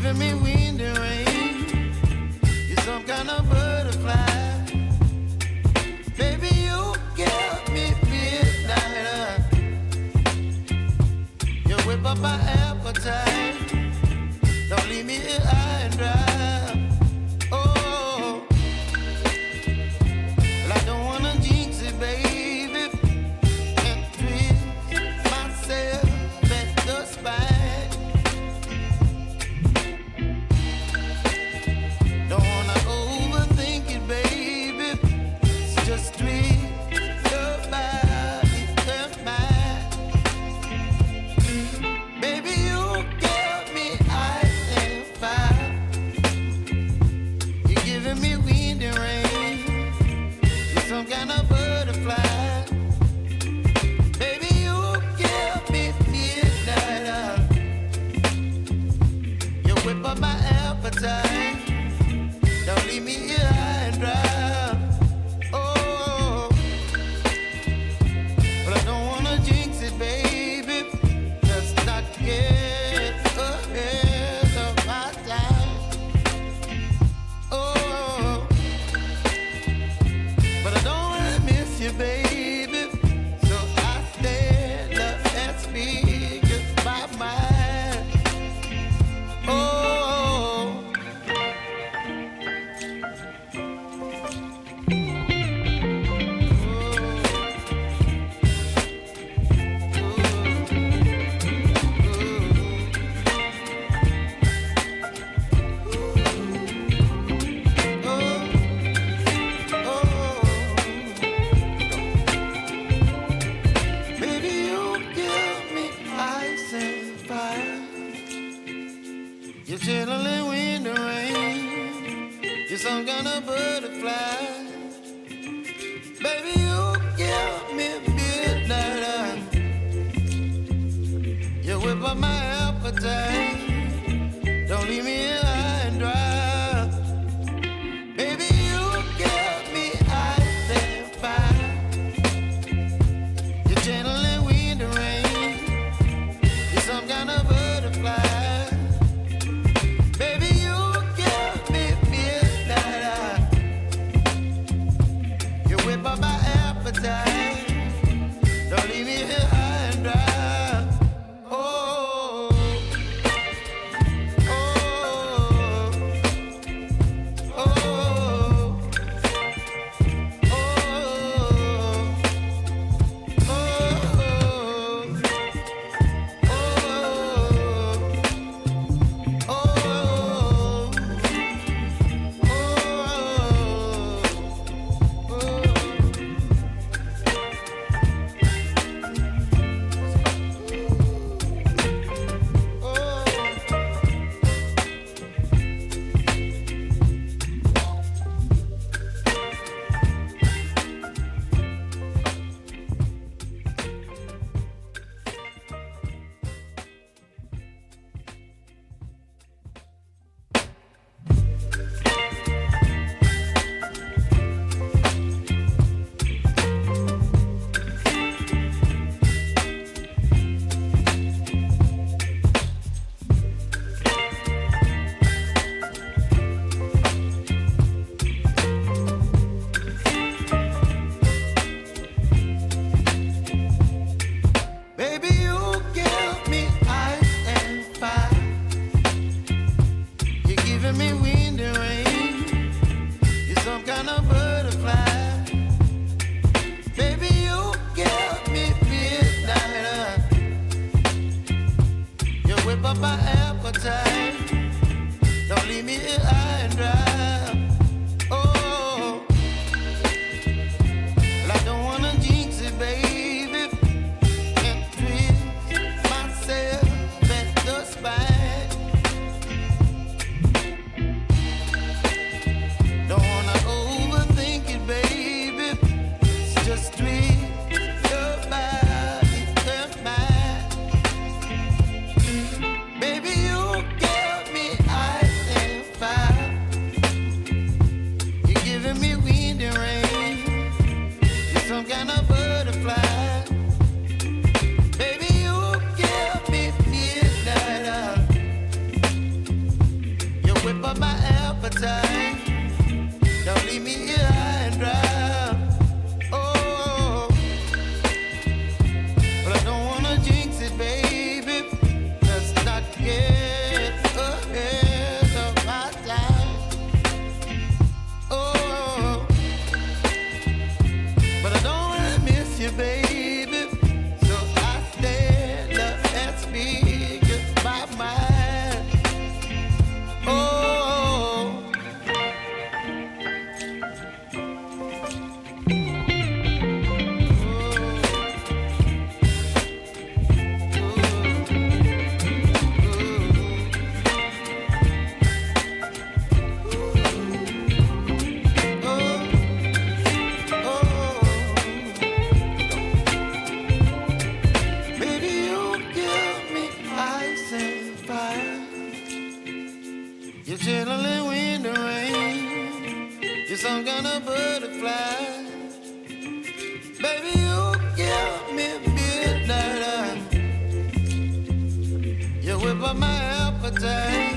giving me wind and rain. You're some kind of butterfly. Baby, you give me midnight. You whip up my appetite. Don't leave me here high and dry. Oh, well, I don't wanna jinx it, baby, and twist myself at the spine. Don't wanna overthink it, baby. It's just twist your body and mine. Baby, you give me ice and fire. You're giving me wind and rain. You're some kind of butterfly. Baby, you give me midnight. You whip up my appetite. Don't leave me here high and dry. Oh, but I don't wanna jinx it, baby. Let's not get ahead of my time. Oh, but I don't wanna miss you, baby. So I stand up and speak just my mind. Oh. Baby, you give me ice and fire. You're chilling wind and rain. You're some kind of butterfly. Baby, you give me midnight. You whip up my appetite. Don't leave me here high and dry. Baby, you give me ice and fire. You're channeling wind and rain. You're some kind of butterfly. Baby, you give me midnight. You whip up my appetite. Don't leave me here high and dry. Oh, oh, oh, oh, baby, you give me ice and fire. You're giving me wind and rain. You're some kind of butterfly. Baby, you give me midnight. You whip up my appetite. Don't leave me here high and dry. Oh, well, I don't wanna jinx it, baby, and twist myself at the spine. Don't wanna overthink it, baby. It's just twist your body and mine. Baby, you give me ice and fire. You're chilling in the rain. You're some kind of butterfly. Baby, you give me midnight. You whip up my appetite.